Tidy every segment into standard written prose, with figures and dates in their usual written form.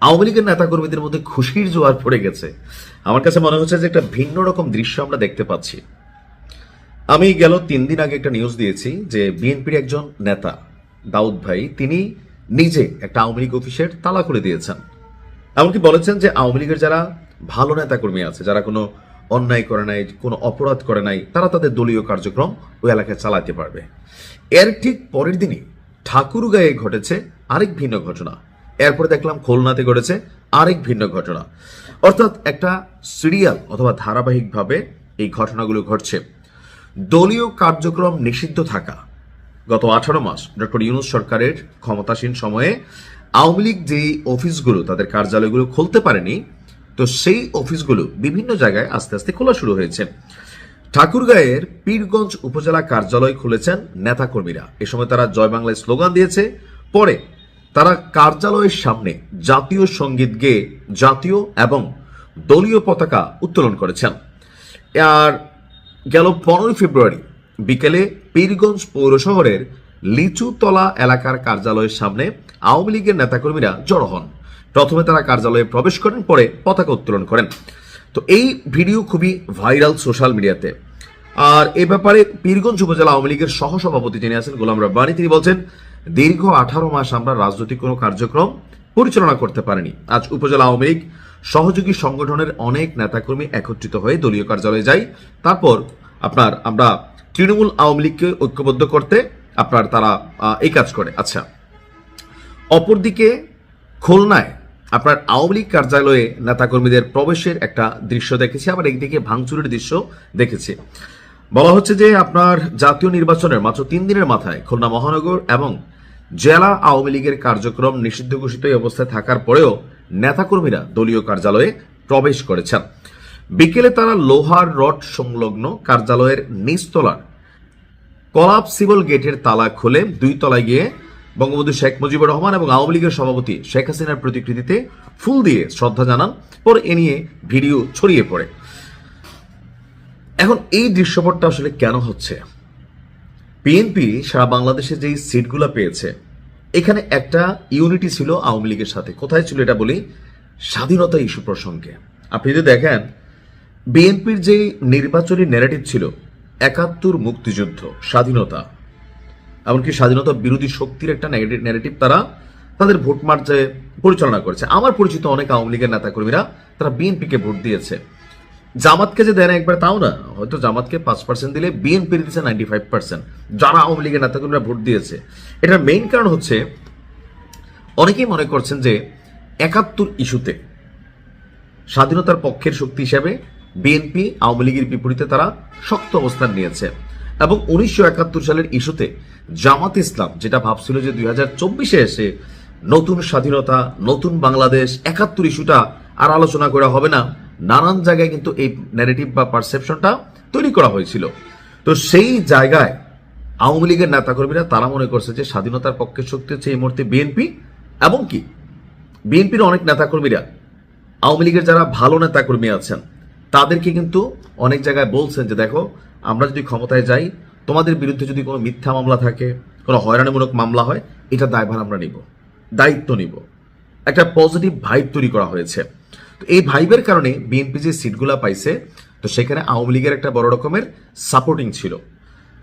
আওয়ামী লীগের নেতাকর্মীদের মধ্যে খুশির জোয়ার পড়ে গেছে। আমার কাছে মনে হচ্ছে যে একটা ভিন্ন রকম দৃশ্য আমরা দেখতে পাচ্ছি। আমি গেল 3 দিন আগে একটা নিউজ দিয়েছি যে বিএনপির একজন নেতা দাউদ ভাই তিনি নিজে একটা আওয়ামী লীগ অফিসের তালা খুলে দিয়েছেন। এমনকি বলেছেন যে আওয়ামী লীগের যারা ভালো নেতাকর্মী আছে, যারা কোনো অন্যায় করে নাই, কোনো অপরাধ করে নাই, তারা তাদের দলীয় কার্যক্রম ওই এলাকায় চালাতে পারবে। এর ঠিক পরের দিনই ঠাকুরগাঁয়ে ঘটেছে আরেক ভিন্ন ঘটনা। এরপরে দেখলাম খুলনাতে ঘটেছে আরেক ভিন্ন ঘটনা। অর্থাৎ একটা সিরিয়াল অথবা ধারাবাহিকভাবে এই ঘটনাগুলো ঘটছে। দলীয় কার্যক্রম নিষিদ্ধ থাকা গত 18 মাস ডক্টর ইউনূস সরকারের ক্ষমতাসীন সময়ে আওয়ামী লীগ যেই অফিসগুলো তাদের কার্যালয়গুলো খুলতে পারেনি, তো সেই অফিসগুলো বিভিন্ন জায়গায় আস্তে আস্তে খোলা শুরু হয়েছে। ঠাকুরগাঁয়ের পীরগঞ্জ উপজেলা কার্যালয় খুলেছেন নেতাকর্মীরা। এ সময় তারা জয় বাংলায় স্লোগান দিয়েছে। পরে তারা কার্যালয়ের সামনে জাতীয় সঙ্গীত গেয়ে জাতীয় এবং দলীয় পতাকা উত্তোলন করেছেন। আর গেল 15 ফেব্রুয়ারি বিকেলে পীরগঞ্জ পৌর শহরের লিচুতলা এলাকার কার্যালয়ের সামনে আওয়ামী লীগের নেতাকর্মীরা জড়ো হন। প্রথমে তারা কার্যালয়ে প্রবেশ করেন, পরে পতাকা উত্তোলন করেন। তো এই ভিডিও খুবই ভাইরাল সোশ্যাল মিডিয়াতে। আর এ ব্যাপারে পীরগঞ্জ উপজেলা আওয়ামী লীগের সহসভাপতি যিনি আছেন গোলাম রব্বানী, তিনি বলছেন, দীর্ঘ 18 মাস আমরা রাজনৈতিক কোনো কার্যক্রম পরিচালনা করতে পারিনি। আজ উপজেলা আওয়ামী লীগ সহযোগী সংগঠনের অনেক নেতাকর্মী একত্রিত হয়ে দলীয় কার্যালয়ে যাই। তারপর আমরা তৃণমূল আওয়ামী লীগকে ঐক্যবদ্ধ করতে তারা এই কাজ করে। আচ্ছা, অপরদিকে খুলনায় আওয়ামী লীগ কার্যালয়ে নেতাকর্মীদের প্রবেশের একটা দৃশ্য দেখেছি, আবার একদিকে ভাঙচুরের দৃশ্য দেখেছি। বলা হচ্ছে যে জাতীয় নির্বাচনের মাত্র 3 দিনের মাথায় খুলনা মহানগর এবং জেলা আওয়ামী লীগের কার্যক্রম নিষিদ্ধ ঘোষিত এই অবস্থায় থাকার পরেও নেতাকর্মীরা দলীয় কার্যালয়ে প্রবেশ করেছেন। বিকেলে তারা লোহার রড সংলগ্ন কার্যালয়ের নিচতলার কলাপসিবল গেটের তালা খুলে 2 তলায় গিয়ে বঙ্গবন্ধু শেখ মুজিবুর রহমান এবং আওয়ামী লীগের সভাপতি শেখ হাসিনার প্রতিকৃতিতে ফুল দিয়ে শ্রদ্ধা জানান। পরে এ নিয়ে ভিডিও ছড়িয়ে পড়ে। এখন এই দৃশ্যপটটা আসলে কেন হচ্ছে? বিএনপি সারা বাংলাদেশে যেই সিটগুলো পেয়েছে, এখানে একটা ইউনিটি ছিল আওয়ামী লীগের সাথে। কোথায় ছিল এটা বলি, স্বাধীনতা ইস্যু প্রসঙ্গে। আপনি যদি দেখেন বিএনপির যে নির্বাচনী ন্যারেটিভ ছিল 71 মুক্তিযুদ্ধ, স্বাধীনতা, এমনকি স্বাধীনতা বিরোধী শক্তির একটা ন্যারেটিভ তারা তাদের ভোট মার্চে পরিচালনা করেছে। আমার পরিচিত অনেক আওয়ামী লীগের নেতাকর্মীরা তারা বিএনপিকে ভোট দিয়েছে। জামাতকে যে দেয় না একবার তাও না, হয়তো জামাতকে 5% দিলে বিএনপি দিয়েছে 95%, যারা আওয়ামী লীগের নেতাকর্মীরা ভোট দিয়েছে। এটার মেইন কারণ হচ্ছে অনেকেই মনে করছেন যে 71 ইস্যুতে স্বাধীনতার পক্ষের শক্তি হিসেবে বিএনপি আওয়ামী লীগের বিপরীতে তারা শক্ত অবস্থান নিয়েছে, এবং 1971 সালের ইস্যুতে জামাত ইসলাম যেটা ভাবছিল যে 2024-এ এসে নতুন স্বাধীনতা, নতুন বাংলাদেশ, 71 ইস্যুটা আর আলোচনা করা হবে না, নানান জায়গায় কিন্তু এই ন্যারেটিভ বা পারসেপশনটা তৈরি করা হয়েছিল। তো সেই জায়গায় আওয়ামী লীগের নেতাকর্মীরা তারা মনে করছে যে স্বাধীনতার পক্ষের শক্তি হচ্ছে এই মুহূর্তে বিএনপি, এবং কি বিএনপির অনেক নেতাকর্মীরা আওয়ামী লীগের যারা ভালো নেতাকর্মী আছেন তাদেরকে কিন্তু অনেক জায়গায় বলছেন যে দেখো, আমরা যদি ক্ষমতায় যাই, তোমাদের বিরুদ্ধে যদি কোনো মিথ্যা মামলা থাকে, কোনো হয়রানিমূলক মামলা হয়, এটা দায়ভার আমরা নিব, দায়িত্ব নিব। একটা পজিটিভ ভাইব তৈরি করা হয়েছে। তো এই ভাইবের কারণে বিএনপি যে সিটগুলা পাইছে, তো সেখানে আওয়ামী লীগের একটা বড় রকমের সাপোর্টিং ছিল।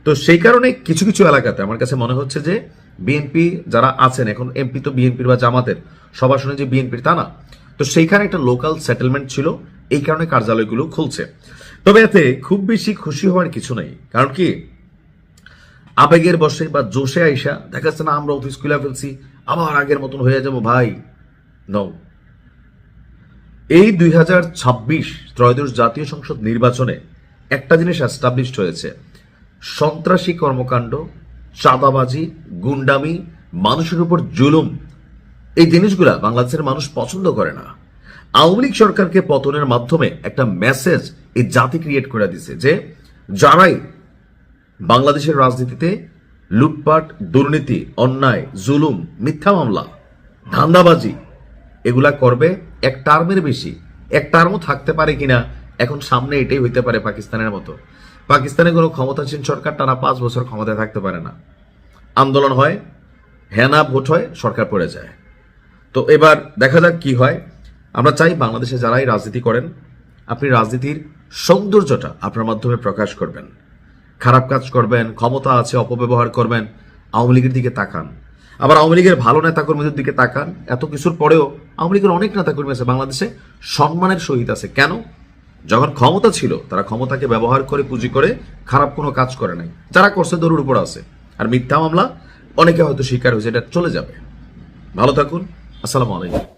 তো সেই কারণে কিছু কিছু এলাকাতে আমার কাছে মনে হচ্ছে যে বিএনপি যারা আছেন এখন, এমপি তো বিএনপির বা জামাতের সবার শুনে যে বিএনপির তা না, তো সেইখানে একটা লোকাল সেটেলমেন্ট ছিল, এই কারণে কার্যালয়গুলো খুলছে। তবে এতে খুব বেশি খুশি হওয়ার কিছু নেই। কারণ কি, আবেগের বসে বা জোশে আইসা দেখা যাচ্ছে না আমরা অফিস খুলে ফেলছি, আবার আগের মতন হয়ে যাবো, ভাই নও। এই 2026 ত্রয়োদশ জাতীয় সংসদ নির্বাচনে একটা জিনিস এস্টাবলিশড হয়েছে, সন্ত্রাসী কর্মকাণ্ড, চাঁদাবাজি, গুন্ডামি, মানুষের উপর জুলুম, এই জিনিসগুলা বাংলাদেশের মানুষ পছন্দ করে না। আওয়ামী লীগ সরকারকে পতনের মাধ্যমে একটা মেসেজ এই জাতি ক্রিয়েট করে দিছে যে যারাই বাংলাদেশের রাজনীতিতে লুটপাট, দুর্নীতি, অন্যায়, জুলুম, মিথ্যা মামলা, ধান্দাবাজি এগুলা করবে, এক টার্মের বেশি, এক টার্মও থাকতে পারে কিনা এখন সামনে এটাই হইতে পারে পাকিস্তানের মতো। পাকিস্তানে কোনো ক্ষমতাসীন সরকার টানা 5 বছর ক্ষমতায় থাকতে পারে না। আন্দোলন হয়, হেনা ভোট হয়, সরকার পড়ে যায়। তো তো এবার দেখা যাক কি হয়। আমরা চাই বাংলাদেশে যারাই রাজনীতি করেন, আপনি রাজনীতির সৌন্দর্যটা আপনার মাধ্যমে প্রকাশ করবেন। খারাপ কাজ করবেন, ক্ষমতা আছে অপব্যবহার করবেন, আওয়ামী লীগের দিকে তাকান। আবার আওয়ামী লীগের ভালো নেতাকর্মীদের দিকে তাকান। এত কিছুর পরেও আওয়ামী লীগের অনেক নেতাকর্মী আছে বাংলাদেশে, সম্মানের সহিত আছে। কেন? যখন ক্ষমতা ছিল তারা ক্ষমতাকে ব্যবহার করে, পুঁজি করে খারাপ কোনো কাজ করে নাই। যারা করছে দৌড়ের উপর আছে। আর মিথ্যা মামলা অনেকে হয়তো স্বীকার হয়েছে, এটা চলে যাবে। ভালো থাকুন। আসসালামু আলাইকুম।